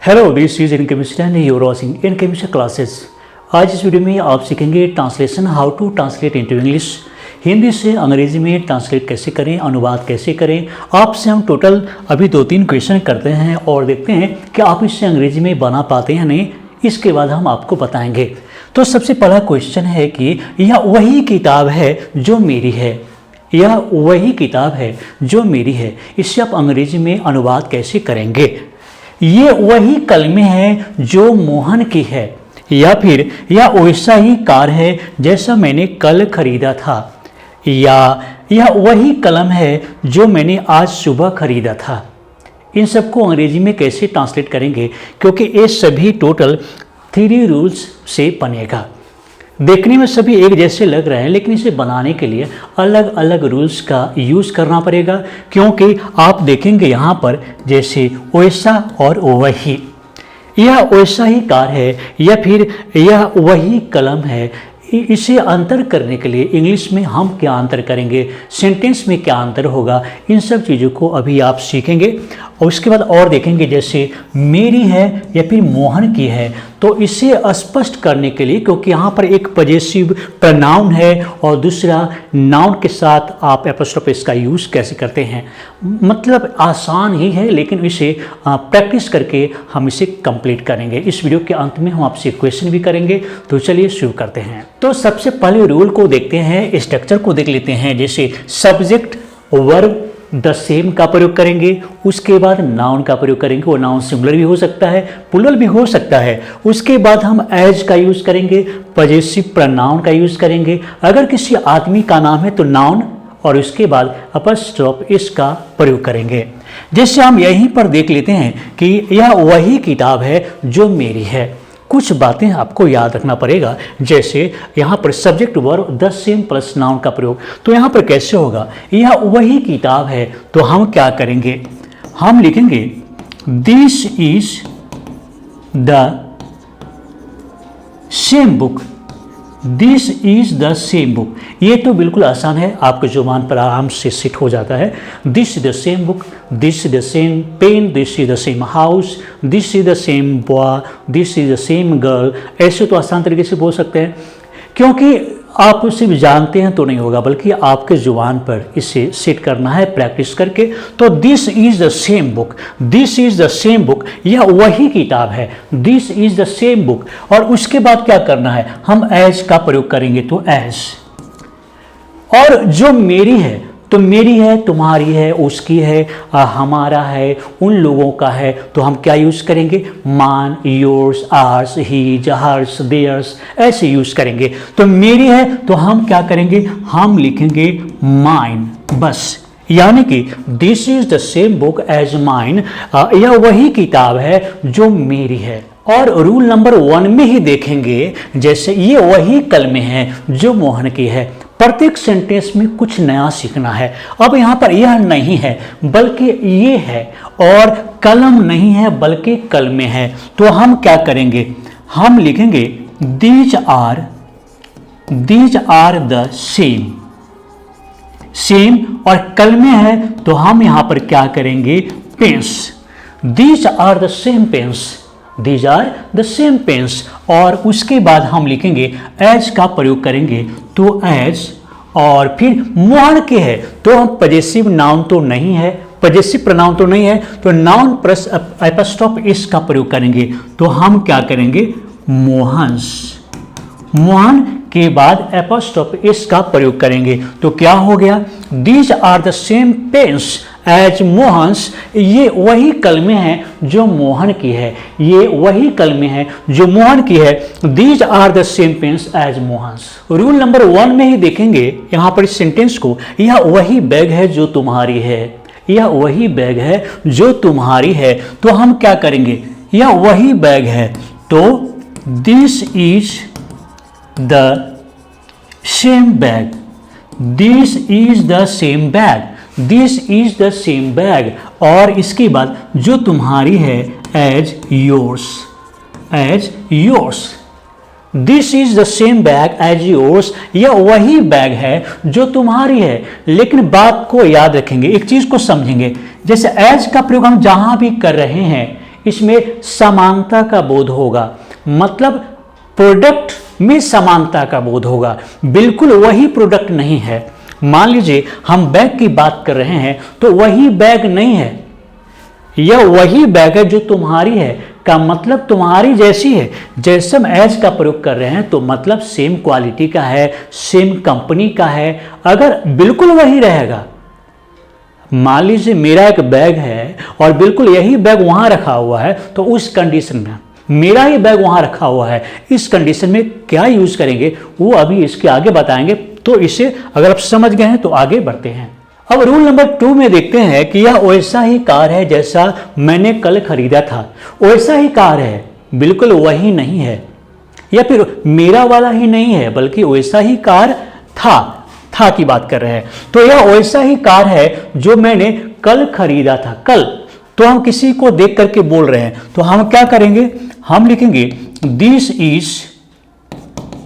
Hello, this is in chemistry and you are watching in chemistry classes. आज इस वीडियो में आप सीखेंगे translation, how to translate into English. Hindi से अंग्रेजी में ट्रांसलेट कैसे करें, अनुवाद कैसे करें। आपसे हम टोटल अभी 2-3 क्वेश्चन करते हैं और देखते हैं कि आप इससे अंग्रेजी में बना पाते हैं या नहीं। इसके बाद हम आपको बताएंगे। तो सबसे पहला क्वेश्चन है कि यह वही किताब है जो मेरी है। यह वही किताब है जो मेरी है। इससे आप अंग्रेजी में अनुवाद कैसे करेंगे। ये वही कलमें हैं जो मोहन की है, या फिर यह वैसा ही कार है जैसा मैंने कल खरीदा था, या यह वही कलम है जो मैंने आज सुबह खरीदा था। इन सबको अंग्रेजी में कैसे ट्रांसलेट करेंगे, क्योंकि ये सभी टोटल 3 रूल्स से बनेगा। देखने में सभी एक जैसे लग रहे हैं, लेकिन इसे बनाने के लिए अलग अलग रूल्स का यूज़ करना पड़ेगा। क्योंकि आप देखेंगे यहाँ पर जैसे वैसा और वही, यह वैसा ही कार है या फिर यह वही कलम है। इसे अंतर करने के लिए इंग्लिश में हम क्या अंतर करेंगे, सेंटेंस में क्या अंतर होगा, इन सब चीज़ों को अभी आप सीखेंगे। और उसके बाद और देखेंगे जैसे मेरी है या फिर मोहन की है, तो इसे स्पष्ट करने के लिए, क्योंकि यहाँ पर एक पजेसिव प्रनाउन है और दूसरा नाउन के साथ आप एपोस्ट्रोफी का यूज़ कैसे करते हैं, मतलब आसान ही है, लेकिन इसे प्रैक्टिस करके हम इसे कंप्लीट करेंगे। इस वीडियो के अंत में हम आपसे क्वेश्चन भी करेंगे। तो चलिए शुरू करते हैं। तो सबसे पहले रूल को देखते हैं, स्ट्रक्चर को देख लेते हैं। जैसे सब्जेक्ट वर्ब द सेम का प्रयोग करेंगे, उसके बाद नाउन का प्रयोग करेंगे। वो नाउन सिंगुलर भी हो सकता है, प्लूरल भी हो सकता है। उसके बाद हम एज का यूज़ करेंगे, पजेसिव प्रनाउन का यूज़ करेंगे। अगर किसी आदमी का नाम है तो नाउन, और उसके बाद अपॉस्ट्रोफ इसका प्रयोग करेंगे। जैसे हम यहीं पर देख लेते हैं कि यह वही किताब है जो मेरी है। कुछ बातें आपको याद रखना पड़ेगा। जैसे यहाँ पर subject verb the same plus noun का प्रयोग, तो यहाँ पर कैसे होगा, यह वही किताब है, तो हम क्या करेंगे, हम लिखेंगे this is the same book. This is the same book, ये तो बिल्कुल आसान है, आपके जुबान पर आराम से सेट हो जाता है। This is the same book, this is the same pen, this is the same house, this is the same boy, this is the same girl. ऐसे तो आसान तरीके से बोल सकते हैं, क्योंकि आप सिर्फ जानते हैं तो नहीं होगा, बल्कि आपके जुबान पर इसे सेट करना है प्रैक्टिस करके। तो this is the same book, this is the same book, यह वही किताब है, this is the same book. और उसके बाद क्या करना है, हम एज का प्रयोग करेंगे, तो एज। और जो मेरी है, तो मेरी है, तुम्हारी है, उसकी है, हमारा है, उन लोगों का है, तो हम क्या यूज़ करेंगे, mine, yours, ours, his, hers, theirs, ऐसे यूज़ करेंगे। तो मेरी है तो हम क्या करेंगे, हम लिखेंगे माइन, बस। यानी कि this is the same book as mine, यह वही किताब है जो मेरी है। और रूल नंबर 1 में ही देखेंगे, जैसे ये वही कलमें हैं जो मोहन की है। प्रत्येक सेंटेंस में कुछ नया सीखना है। अब यहाँ पर यह नहीं है बल्कि ये है, और कलम नहीं है बल्कि कलमें है, तो हम क्या करेंगे, हम लिखेंगे these are the same, same, और कलमें है तो हम यहाँ पर क्या करेंगे, pens. These are the same pens, these are the same pens. और उसके बाद हम लिखेंगे एज का प्रयोग करेंगे, तो एज। और फिर मोहन के है तो हम पजेसिव नाउन तो नहीं है, पजेसिव प्रनाउन तो नहीं है, तो नाउन प्लस एपोस्ट्रोफ इसका प्रयोग करेंगे, तो हम क्या करेंगे, मोहन्स। मोहन के बाद एपोस्ट्रोफ इसका प्रयोग करेंगे, तो क्या हो गया, these are the same pens as Mohan's. ये वही कलमें हैं जो मोहन की है, ये वही कलमें हैं जो मोहन की है। These are the same pens as Mohan's. Rule number 1 में ही देखेंगे यहाँ पर इस सेंटेंस को, यह वही बैग है जो तुम्हारी है, यह वही बैग है जो तुम्हारी है, तो हम क्या करेंगे, यह वही बैग है, तो this is the same bag, this is the same bag, this is the same bag. और इसके बाद जो तुम्हारी है as yours, as yours. This is the same bag as yours, यह वही बैग है जो तुम्हारी है। लेकिन बात को याद रखेंगे, एक चीज को समझेंगे, जैसे एज का प्रयोग हम जहां भी कर रहे हैं, इसमें समानता का बोध होगा, मतलब प्रोडक्ट में समानता का बोध होगा, बिल्कुल वही प्रोडक्ट नहीं है। मान लीजिए हम बैग की बात कर रहे हैं तो वही बैग नहीं है, यह वही बैग है जो तुम्हारी है का मतलब तुम्हारी जैसी है। जैसे हम एज का प्रयोग कर रहे हैं तो मतलब सेम क्वालिटी का है, सेम कंपनी का है। अगर बिल्कुल वही रहेगा, मान लीजिए मेरा एक बैग है और बिल्कुल यही बैग वहां रखा हुआ है, तो उस कंडीशन में मेरा ही बैग वहां रखा हुआ है, इस कंडीशन में क्या यूज करेंगे वो अभी इसके आगे बताएंगे। तो इसे अगर आप समझ गए हैं तो आगे बढ़ते हैं। अब रूल नंबर 2 में देखते हैं कि यह वैसा ही कार है जैसा मैंने कल खरीदा था। वैसा ही कार है, बिल्कुल वही नहीं है, या फिर मेरा वाला ही नहीं है बल्कि वैसा ही कार था की बात कर रहे हैं। तो यह वैसा ही कार है जो मैंने कल खरीदा था। कल तो हम किसी को देख करके बोल रहे हैं, तो हम क्या करेंगे, हम लिखेंगे this is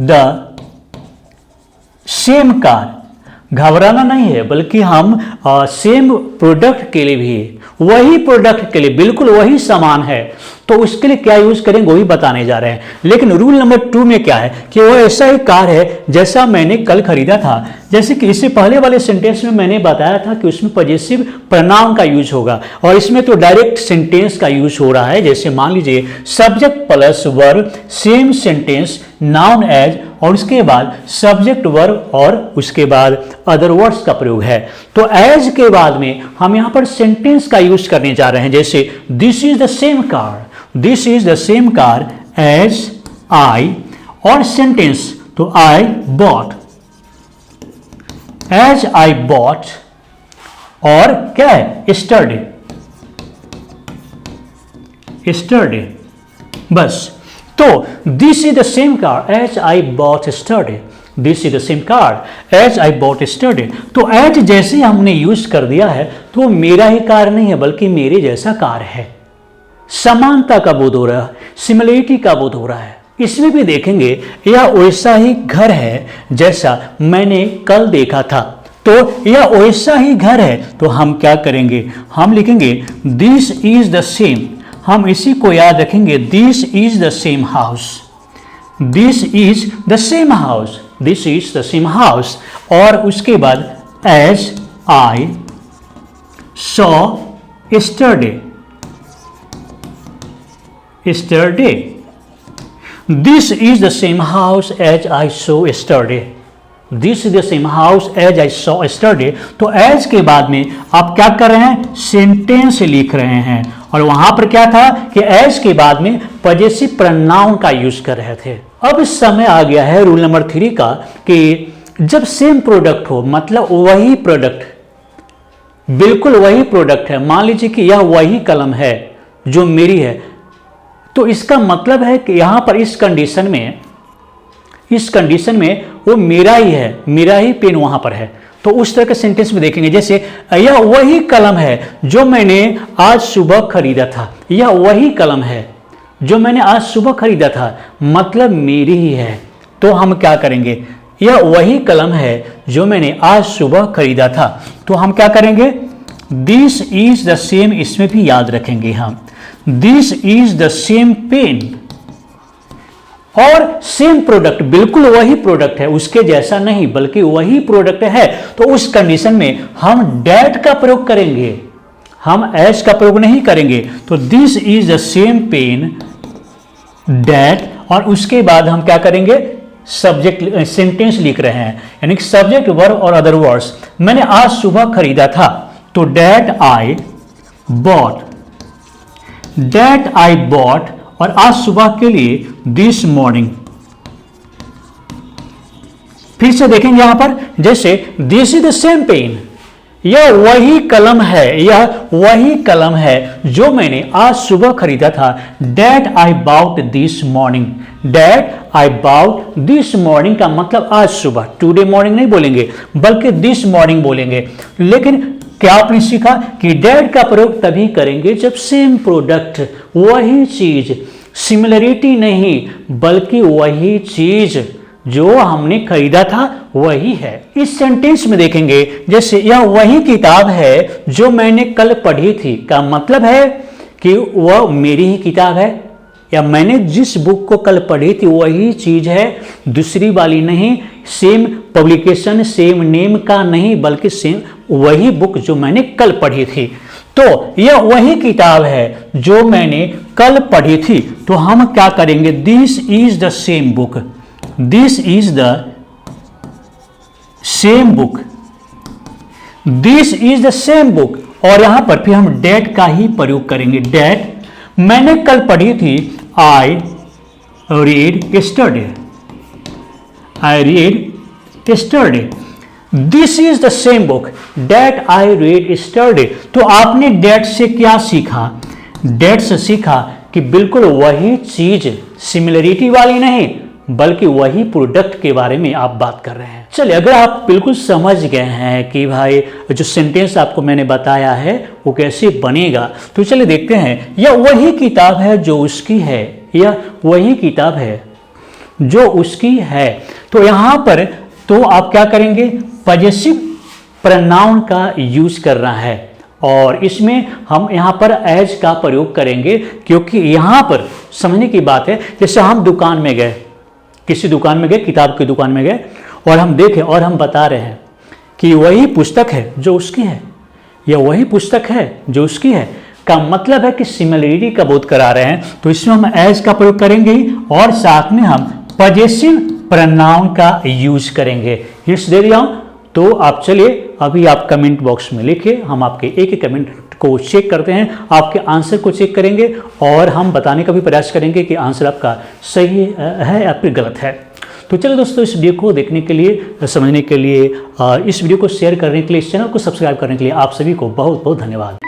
the same car. घबराना नहीं है, बल्कि हम सेम प्रोडक्ट के लिए भी, वही प्रोडक्ट के लिए बिल्कुल वही सामान है, तो उसके लिए क्या यूज करेंगे वही बताने जा रहे हैं। लेकिन रूल नंबर 2 में क्या है कि वो ऐसा ही कार है जैसा मैंने कल खरीदा था। जैसे कि इससे पहले वाले सेंटेंस में मैंने बताया था कि उसमें पॉजिटिव प्रोनाउन का यूज होगा, और इसमें तो डायरेक्ट सेंटेंस का यूज हो रहा है। जैसे मान लीजिए subject plus verb, same sentence, noun as, और उसके बाद सब्जेक्ट वर्ब और उसके बाद अदर वर्ड्स का प्रयोग है। तो एज के बाद में हम यहां पर सेंटेंस का यूज करने जा रहे हैं। जैसे this is the same car, this is the same car as I, और सेंटेंस तो I bought, as I bought, और क्या है यस्टरडे, यस्टरडे, बस। तो this is the same car as I bought yesterday, this is the same car as I bought yesterday. तो as जैसे हमने यूज कर दिया है तो मेरा ही कार नहीं है बल्कि मेरे जैसा कार है। समानता का बोध हो रहा है, सिमिलरिटी का बोध हो रहा है। इसमें भी देखेंगे यह वैसा ही घर है जैसा मैंने कल देखा था। तो यह वैसा ही घर है, तो हम क्या करेंगे, हम लिखेंगे दिस इज द सेम। हम इसी को याद रखेंगे, this is the same house, this is the same house, this is the same house, और उसके बाद as I saw yesterday, yesterday, this is the same house as I saw yesterday, this is the same house as I saw yesterday. तो as के बाद में आप क्या कर रहे हैं, सेंटेंस लिख रहे हैं, और वहां पर क्या था कि एज के बाद में पॉजिटिव प्रोनाउन का यूज कर रहे थे। अब इस समय आ गया है रूल नंबर 3 का कि जब सेम प्रोडक्ट हो, मतलब वही प्रोडक्ट, बिल्कुल वही प्रोडक्ट है। मान लीजिए कि यह वही कलम है जो मेरी है, तो इसका मतलब है कि यहां पर इस कंडीशन में वो मेरा ही है, मेरा ही पेन वहां पर है। तो उस तरह के सेंटेंस में देखेंगे, जैसे यह वही कलम है जो मैंने आज सुबह खरीदा था, यह वही कलम है जो मैंने आज सुबह खरीदा था, मतलब मेरी ही है। तो हम क्या करेंगे, यह वही कलम है जो मैंने आज सुबह खरीदा था, तो हम क्या करेंगे, दिस इज द सेम, इसमें भी याद रखेंगे हम, this is the same pen, और सेम प्रोडक्ट, बिल्कुल वही प्रोडक्ट है, उसके जैसा नहीं बल्कि वही प्रोडक्ट है। तो उस कंडीशन में हम डेट का प्रयोग करेंगे, हम एज का प्रयोग नहीं करेंगे। तो this is the same pen that, और उसके बाद हम क्या करेंगे, सब्जेक्ट सेंटेंस लिख रहे हैं, यानी कि सब्जेक्ट वर्ब और अदर वर्ड्स। मैंने आज सुबह खरीदा था, तो that I bought, that I bought, और आज सुबह के लिए दिस मॉर्निंग। फिर से देखेंगे यहां पर, जैसे this is the same pen, यह वही कलम है, यह वही कलम है जो मैंने आज सुबह खरीदा था, that I bought this morning, that I bought this morning का मतलब आज सुबह, टुडे मॉर्निंग नहीं बोलेंगे बल्कि दिस मॉर्निंग बोलेंगे। लेकिन क्या आपने सीखा कि डेट का प्रयोग तभी करेंगे जब सेम प्रोडक्ट, वही चीज, सिमिलरिटी नहीं बल्कि वही चीज जो हमने खरीदा था वही है। इस सेंटेंस में देखेंगे, जैसे यह वही किताब है जो मैंने कल पढ़ी थी, का मतलब है कि वह मेरी ही किताब है या मैंने जिस बुक को कल पढ़ी थी वही चीज़ है, दूसरी वाली नहीं, सेम पब्लिकेशन सेम नेम का नहीं, बल्कि सेम वही बुक जो मैंने कल पढ़ी थी। तो यह वही किताब है जो मैंने कल पढ़ी थी। तो हम क्या करेंगे, this is the same book, this is the same book, this is the same book. और यहां पर फिर हम डेट का ही प्रयोग करेंगे। डेट मैंने कल पढ़ी थी, I read yesterday, I read yesterday. This is the same book that I read yesterday. तो आपने डेट से क्या सीखा, डेट से सीखा कि बिल्कुल वही चीज, सिमिलरिटी वाली नहीं, बल्कि वही प्रोडक्ट के बारे में आप बात कर रहे हैं। चलिए, अगर आप बिल्कुल समझ गए हैं कि भाई जो सेंटेंस आपको मैंने बताया है वो कैसे बनेगा, तो चलिए देखते हैं। यह वही किताब है जो उसकी है, यह वही किताब है जो उसकी है। तो यहां पर तो आप क्या करेंगे, पॉजेसिव प्रोनाउन का यूज करना है और इसमें हम यहां पर एज का प्रयोग करेंगे, क्योंकि यहां पर समझने की बात है। जैसे हम दुकान में गए, किसी दुकान में गए, किताब की दुकान में गए और हम देखें और हम बता रहे हैं कि वही पुस्तक है जो उसकी है, या वही पुस्तक है जो उसकी है, का मतलब है कि सिमिलरिटी का बोध करा रहे हैं। तो इसमें हम एज का प्रयोग करेंगे और साथ में हम पॉजेसिव प्रोनाउन का यूज करेंगे। हिंट्स दे दिया हूं। तो आप चलिए अभी आप कमेंट बॉक्स में लिखिए, हम आपके एक एक कमेंट को चेक करते हैं, आपके आंसर को चेक करेंगे और हम बताने का भी प्रयास करेंगे कि आंसर आपका सही है या फिर गलत है। तो चलिए दोस्तों, इस वीडियो को देखने के लिए, समझने के लिए, इस वीडियो को शेयर करने के लिए, इस चैनल को सब्सक्राइब करने के लिए आप सभी को बहुत बहुत धन्यवाद।